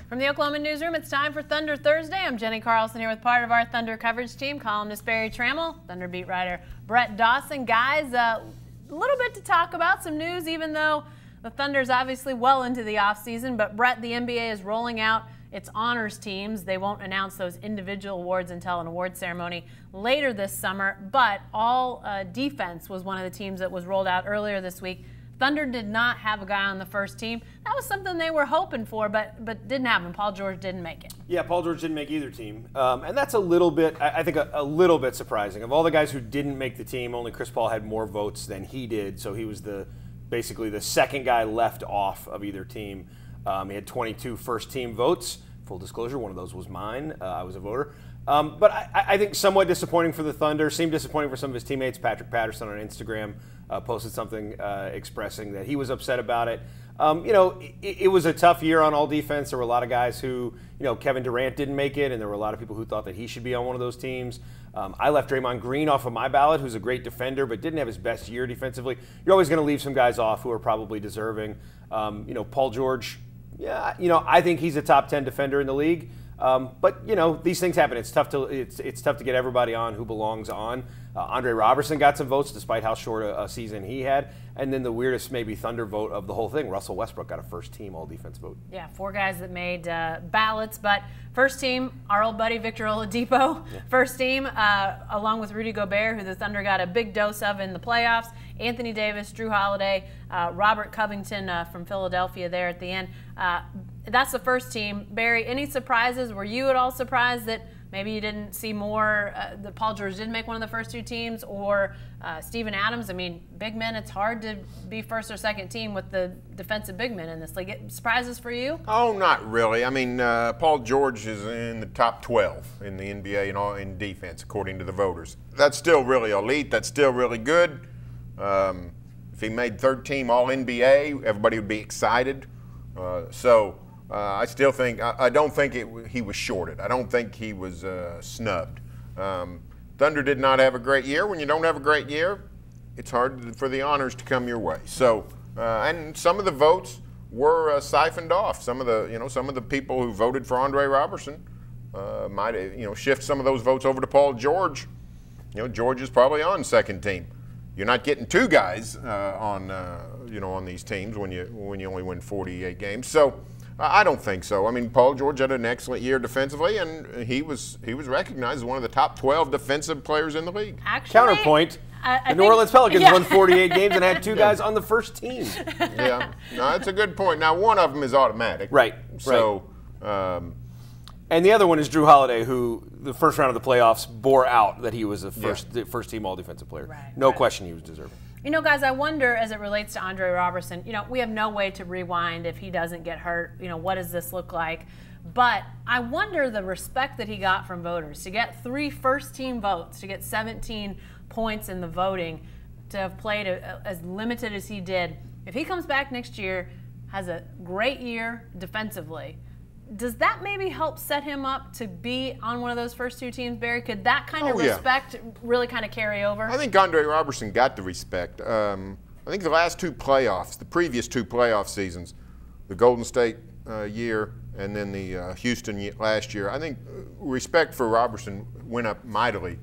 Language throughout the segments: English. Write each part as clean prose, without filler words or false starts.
From the Oklahoman newsroom, it's time for Thunder Thursday. I'm Jenni Carlson here with part of our Thunder coverage team, columnist Barry Tramel, Thunder beat writer Brett Dawson. Guys, a little bit to talk about, some news, even though the Thunder's obviously well into the offseason. But Brett, the NBA is rolling out its honors teams. They won't announce those individual awards until an award ceremony later this summer. But all defense was one of the teams that was rolled out earlier this week. Thunder did not have a guy on the first team. That was something they were hoping for, but didn't happen. Paul George didn't make it. Yeah, Paul George didn't make either team. And that's a little bit, I think, a little bit surprising. Of all the guys who didn't make the team, only Chris Paul had more votes than he did, so he was basically the second guy left off of either team. He had 22 first-team votes. Full disclosure, one of those was mine. I was a voter. But I think somewhat disappointing for the Thunder. Seemed disappointing for some of his teammates. Patterson on Instagram posted something expressing that he was upset about it. It was a tough year on all defense. There were a lot of guys who, Kevin Durant didn't make it, and there were a lot of people who thought that he should be on one of those teams. I left Draymond Green off of my ballot, who's a great defender, but didn't have his best year defensively. You're always going to leave some guys off who are probably deserving. Paul George, yeah, I think he's a top 10 defender in the league. But these things happen. It's tough to get everybody on who belongs on. Andre Roberson got some votes despite how short a season he had. And then the weirdest maybe Thunder vote of the whole thing, Russell Westbrook got a first team all defense vote. Yeah, 4 guys that made ballots, but first team, our old buddy Victor Oladipo. Yeah. First team, along with Rudy Gobert, who the Thunder got a big dose of in the playoffs. Anthony Davis, Drew Holiday, Robert Covington from Philadelphia there at the end. That's the first team. Barry, any surprises? Were you at all surprised that maybe you didn't see more, that Paul George didn't make one of the first 2 teams, or Steven Adams? I mean, big men, it's hard to be first or second team with the defensive big men in this league. Surprises for you? Oh, not really. I mean, Paul George is in the top 12 in the NBA in defense, according to the voters. That's still really elite. That's still really good. If he made third team All-NBA, everybody would be excited. I still think, I don't think he was shorted. I don't think he was snubbed. Thunder did not have a great year. When you don't have a great year, it's hard for the honors to come your way. So, and some of the votes were siphoned off. Some of the people who voted for Andre Roberson might shift some of those votes over to Paul George. George is probably on second team. You're not getting 2 guys on these teams when you only win 48 games. So I don't think so. I mean, Paul George had an excellent year defensively, and he was recognized as one of the top 12 defensive players in the league. Actually, counterpoint. The New Orleans Pelicans won 48 games and had 2 guys on the first team. Yeah, no, that's a good point. Now, one of them is automatic. Right. So. And the other one is Drew Holiday, who the first round of the playoffs bore out that he was a first team all defensive player. Right, no question he was deserving. Guys, I wonder, as it relates to Andre Roberson, we have no way to rewind if he doesn't get hurt. What does this look like? But I wonder the respect that he got from voters. To get 3 first-team votes, to get 17 points in the voting, to have played as limited as he did. If he comes back next year, has a great year defensively, does that maybe help set him up to be on one of those first 2 teams, Barry? Could that kind of respect really kind of carry over? I think Andre Roberson got the respect. I think the last 2 playoffs, the previous 2 playoff seasons, the Golden State year and then the Houston last year, I think respect for Roberson went up mightily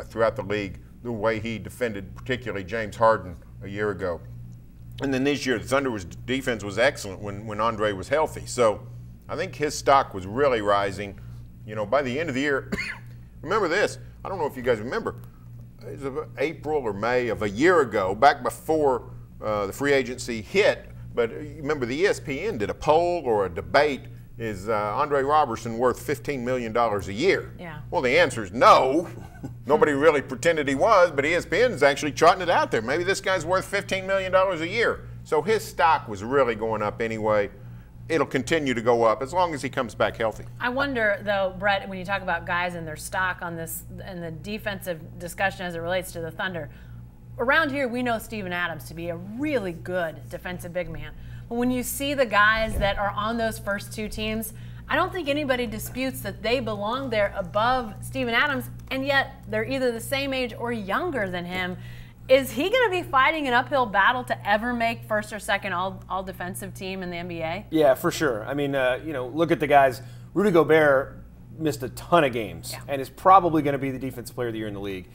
throughout the league, the way he defended particularly James Harden a year ago. And then this year, the Thunder's defense was excellent when Andre was healthy. So I think his stock was really rising. By the end of the year, remember this, I don't know if you guys remember, it was April or May of a year ago, back before the free agency hit, but remember the ESPN did a poll or a debate, is Andre Roberson worth $15 million a year? Yeah. Well, the answer is no. Nobody really pretended he was, but ESPN is actually trotting it out there. Maybe this guy's worth $15 million a year. So his stock was really going up anyway. It'll continue to go up as long as he comes back healthy. I wonder, though, Brett, when you talk about guys and their stock on this and the defensive discussion as it relates to the Thunder, around here we know Steven Adams to be a really good defensive big man. But when you see the guys that are on those first 2 teams, I don't think anybody disputes that they belong there above Steven Adams, and yet they're either the same age or younger than him. Is he going to be fighting an uphill battle to ever make first or second all defensive team in the NBA? Yeah, for sure. I mean, look at the guys. Rudy Gobert missed a ton of games and is probably going to be the defensive player of the year in the league.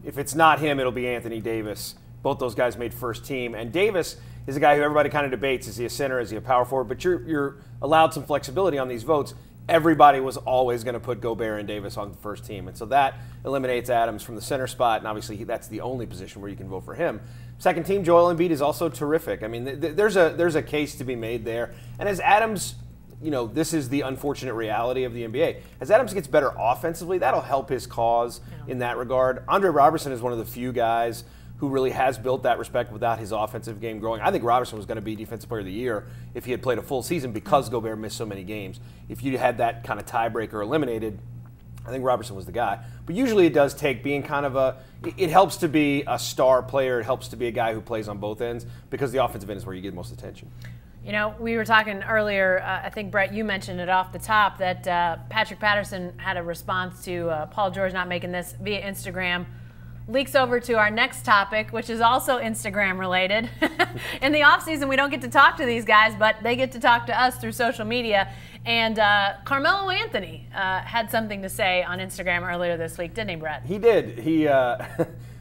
If it's not him, it'll be Anthony Davis. Both those guys made first team. And Davis is a guy who everybody kind of debates. Is he a center? Is he a power forward? But you're allowed some flexibility on these votes. Everybody was always going to put Gobert and Davis on the first team. And so that eliminates Adams from the center spot. And obviously that's the only position where you can vote for him. Second team, Joel Embiid is also terrific. I mean, there's a case to be made there. And as Adams, this is the unfortunate reality of the NBA. As Adams gets better offensively, that'll help his cause in that regard. Andre Roberson is one of the few guys who really has built that respect without his offensive game growing. I think Roberson was going to be Defensive Player of the Year if he had played a full season because Gobert missed so many games. If you had that kind of tiebreaker eliminated, I think Roberson was the guy. But usually it does take being kind of it helps to be a star player. It helps to be a guy who plays on both ends because the offensive end is where you get most attention. We were talking earlier, I think, Brett, you mentioned it off the top, that Patrick Patterson had a response to Paul George not making this via Instagram. Leaks over to our next topic, which is also Instagram related. In the offseason, we don't get to talk to these guys, but they get to talk to us through social media. And Carmelo Anthony had something to say on Instagram earlier this week, didn't he, Brett? He did.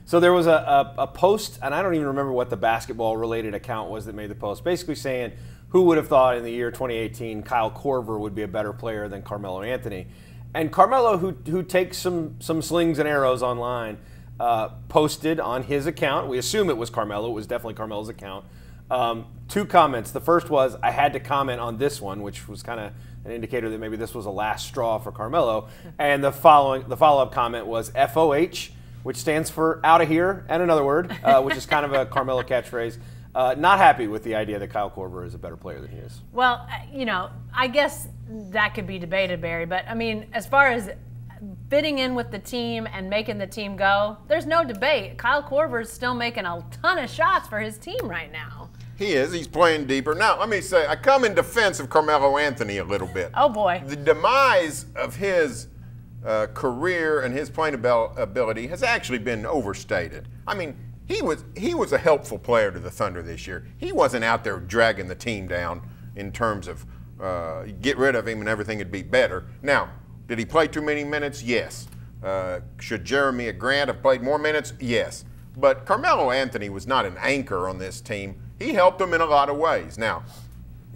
So there was a post, and I don't even remember what the basketball-related account was that made the post, basically saying, who would have thought in the year 2018 Kyle Korver would be a better player than Carmelo Anthony? And Carmelo, who takes some slings and arrows online, posted on his account. We assume it was Carmelo. It was definitely Carmelo's account. 2 comments. The first was, I had to comment on this one, which was kind of an indicator that maybe this was a last straw for Carmelo. And the follow-up comment was FOH, which stands for out of here, and another word, which is kind of a Carmelo catchphrase. Not happy with the idea that Kyle Korver is a better player than he is. Well, I guess that could be debated, Barry. But, I mean, as far as fitting in with the team and making the team go, there's no debate. Kyle Korver's still making a ton of shots for his team right now. He is. He's playing deeper. Now, let me say, I come in defense of Carmelo Anthony a little bit. Oh, boy. The demise of his career and his playing ability has actually been overstated. I mean, he was a helpful player to the Thunder this year. He wasn't out there dragging the team down in terms of get rid of him and everything would be better. Now, did he play too many minutes? Yes. Should Jerami Grant have played more minutes? Yes. But Carmelo Anthony was not an anchor on this team. He helped them in a lot of ways. Now,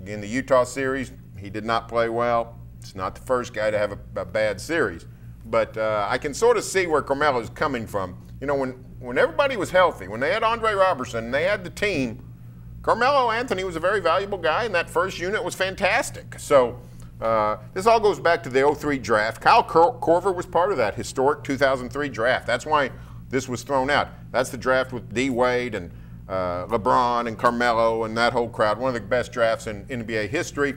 in the Utah series, he did not play well. It's not the first guy to have a bad series. But I can sort of see where Carmelo's coming from. When everybody was healthy, when they had Andre Roberson and they had the team, Carmelo Anthony was a very valuable guy, and that first unit was fantastic. So this all goes back to the 03 draft. Kyle Korver was part of that historic 2003 draft. That's why this was thrown out. That's the draft with D. Wade and LeBron and Carmelo and that whole crowd. One of the best drafts in NBA history.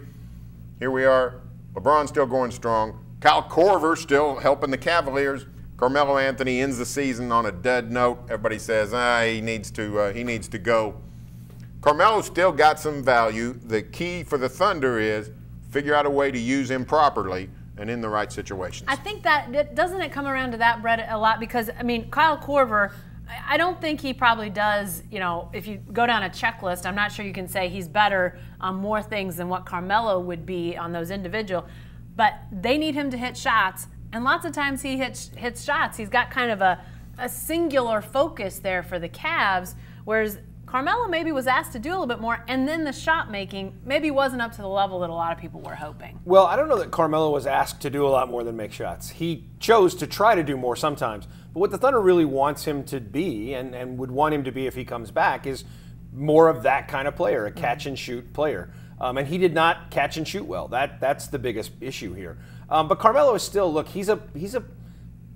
Here we are. LeBron's still going strong. Kyle Korver still helping the Cavaliers. Carmelo Anthony ends the season on a dead note. Everybody says, he needs to go. Carmelo's still got some value. The key for the Thunder is figure out a way to use him properly and in the right situations. I think that doesn't it come around to that, Brett, a lot, because I mean, Kyle Korver, I don't think he probably does, if you go down a checklist, I'm not sure you can say he's better on more things than what Carmelo would be on those individual, but they need him to hit shots, and lots of times he hits shots. He's got kind of a singular focus there for the Cavs, whereas Carmelo maybe was asked to do a little bit more, and then the shot making maybe wasn't up to the level that a lot of people were hoping. Well, I don't know that Carmelo was asked to do a lot more than make shots. He chose to try to do more sometimes. But what the Thunder really wants him to be, and would want him to be if he comes back, is more of that kind of player, a catch-and-shoot player. And he did not catch and shoot well. That's the biggest issue here. But Carmelo is still, look, he's a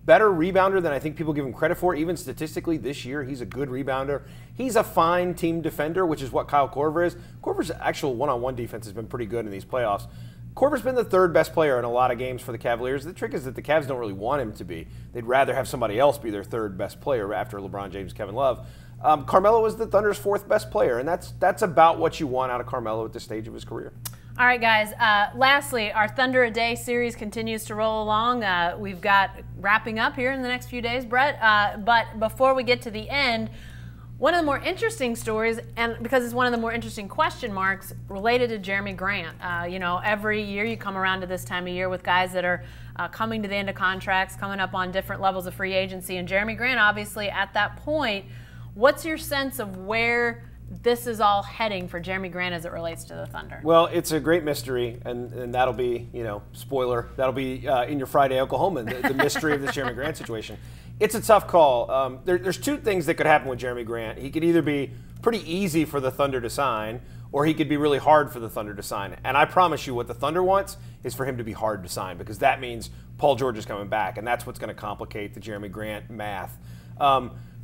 better rebounder than I think people give him credit for. Even statistically this year, he's a good rebounder. He's a fine team defender, which is what Kyle Korver is. Korver's actual one-on-one defense has been pretty good in these playoffs. Korver's been the third best player in a lot of games for the Cavaliers. The trick is that the Cavs don't really want him to be. They'd rather have somebody else be their third best player after LeBron James, Kevin Love. Carmelo was the Thunder's fourth best player, and that's about what you want out of Carmelo at this stage of his career. All right, guys. Lastly, our Thunder a Day series continues to roll along. We've got wrapping up here in the next few days, Brett. But before we get to the end, One of the more interesting stories, and because it's one of the more interesting question marks, related to Jerami Grant. You know, every year you come around to this time of year with guys that are coming to the end of contracts, coming up on different levels of free agency, and Jerami Grant obviously at that point. What's your sense of where this is all heading for Jerami Grant as it relates to the Thunder? Well, it's a great mystery, and that'll be, you know, spoiler, that'll be in your Friday Oklahoman, the mystery of this Jerami Grant situation. It's a tough call. There's two things that could happen with Jerami Grant. He could either be pretty easy for the Thunder to sign, or he could be really hard for the Thunder to sign. And I promise you what the Thunder wants is for him to be hard to sign, because that means Paul George is coming back, and that's what's going to complicate the Jerami Grant math.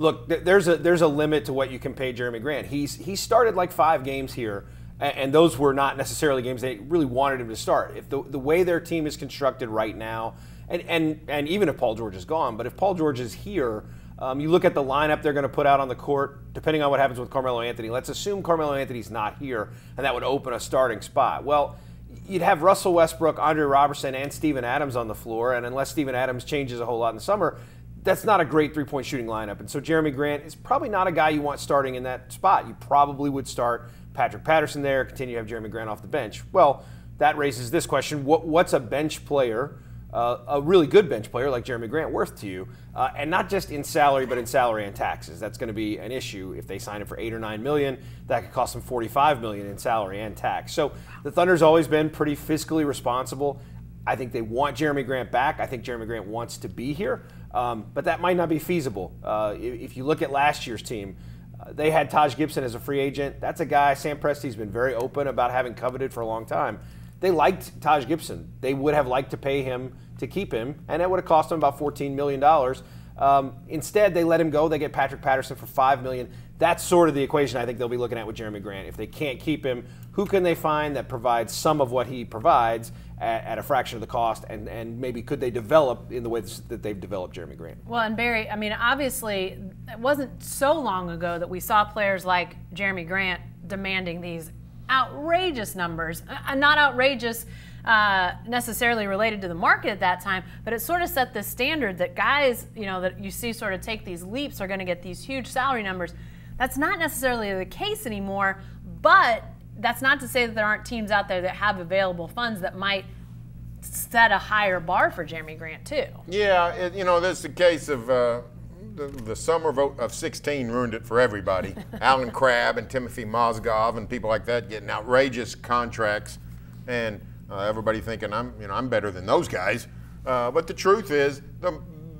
Look, there's a limit to what you can pay Jerami Grant. He started like 5 games here, and those were not necessarily games they really wanted him to start. If the way their team is constructed right now, and even if Paul George is gone, but if Paul George is here, you look at the lineup they're going to put out on the court, depending on what happens with Carmelo Anthony. Let's assume Carmelo Anthony's not here, and that would open a starting spot. Well, you'd have Russell Westbrook, Andre Roberson, and Steven Adams on the floor, and unless Steven Adams changes a whole lot in the summer, that's not a great three-point shooting lineup. And so Jerami Grant is probably not a guy you want starting in that spot. You probably would start Patrick Patterson there, continue to have Jerami Grant off the bench. Well, that raises this question. What's a bench player, a really good bench player like Jerami Grant, worth to you? And not just in salary, but in salary and taxes. That's going to be an issue. If they sign him for $8 or $9 million, that could cost them $45 million in salary and tax. So the Thunder's always been pretty fiscally responsible. I think they want Jerami Grant back. I think Jerami Grant wants to be here. But that might not be feasible. If you look at last year's team, they had Taj Gibson as a free agent. That's a guy, Sam Presti's been very open about having coveted for a long time. They liked Taj Gibson. They would have liked to pay him to keep him, and that would have cost them about $14 million. Instead, they let him go. They get Patrick Patterson for $5 million. That's sort of the equation I think they'll be looking at with Jerami Grant. If they can't keep him, who can they find that provides some of what he provides at a fraction of the cost, and maybe could they develop in the way that they've developed Jerami Grant? Well, and Barry, I mean, obviously, it wasn't so long ago that we saw players like Jerami Grant demanding these outrageous numbers. Not outrageous necessarily related to the market at that time, but it sort of set this standard that guys, you know, that you see sort of take these leaps are going to get these huge salary numbers. That's not necessarily the case anymore, but that's not to say that there aren't teams out there that have available funds that might set a higher bar for Jerami Grant too. Yeah, you know, there's the case of the summer of 16 ruined it for everybody. Alan Crabb and Timothy Mozgov and people like that getting outrageous contracts, and everybody thinking I'm better than those guys. But the truth is,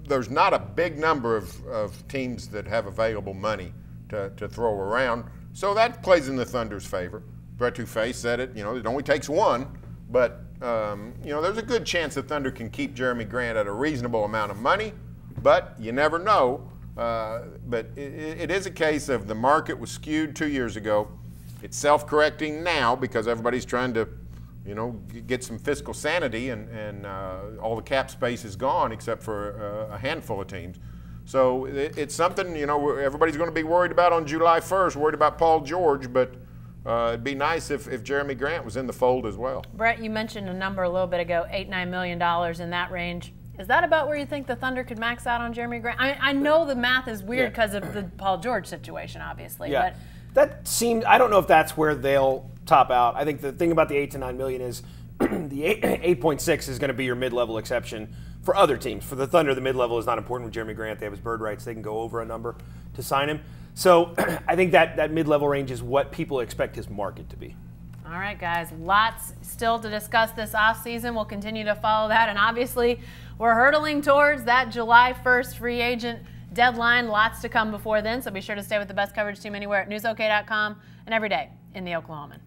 there's not a big number of teams that have available money to throw around. So that plays in the Thunder's favor. Brett Dawson said it. You know, it only takes one, but you know, there's a good chance the Thunder can keep Jerami Grant at a reasonable amount of money. But you never know. But it is a case of the market was skewed 2 years ago. It's self-correcting now because everybody's trying to, you know, get some fiscal sanity, and all the cap space is gone except for a handful of teams. So it's something, you know, everybody's going to be worried about on July 1st, worried about Paul George, but it'd be nice if Jerami Grant was in the fold as well. Brett, you mentioned a number a little bit ago, $8-9 million in that range. Is that about where you think the Thunder could max out on Jerami Grant? I know the math is weird because of the Paul George situation, obviously. Yeah. But that seemed, I don't know if that's where they'll top out. I think the thing about the $8 to $9 million is the 8.6 is going to be your mid-level exception for other teams. For the Thunder, the mid-level is not important with Jerami Grant. They have his bird rights. They can go over a number to sign him. So I think that mid-level range is what people expect his market to be. All right, guys, lots still to discuss this offseason. We'll continue to follow that. And obviously, we're hurtling towards that July 1st free agent deadline. Lots to come before then. So be sure to stay with the best coverage team anywhere at newsok.com and every day in the Oklahoman.